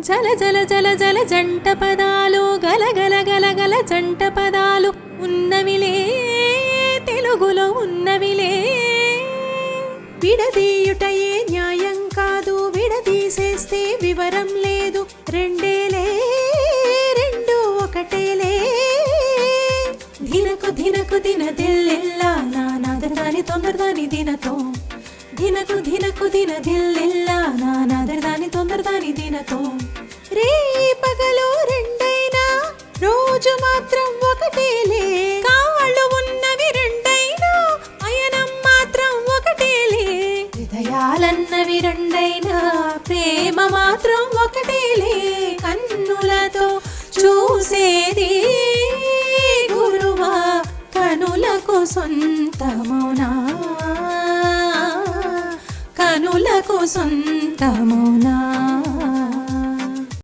జల జల జల జల జంట పదాలు గల గల గల గల జంట పదాలు ఉన్నవిలే తెలుగులో ఉన్నవిలే. విడదీయుటయే న్యాయం కాదు, విడదీసేస్తే వివరం లేదు. రెండేలే రెండు ఒకటేలే. దినకు దినకు దిన దిల్లిల్లా నానాదరదాని తొందరదాని దినతో. దినకు దినకు దిన దిల్లిల్లా నానాదరదాని తొందరదాని దినతో. రే పగలు రెండైనా రోజు మాత్రం ఒకటేలే. కాళ్ళు ఉన్నవి రెండైనా అయనం మాత్రం ఒకటేలే. హృదయాలన్నవి రెండైనా ప్రేమ మాత్రం ఒకటేలే. కన్నులతో చూసేది గురువా కనులకు సొంతమౌనా, కనులకు సొంతమౌనా.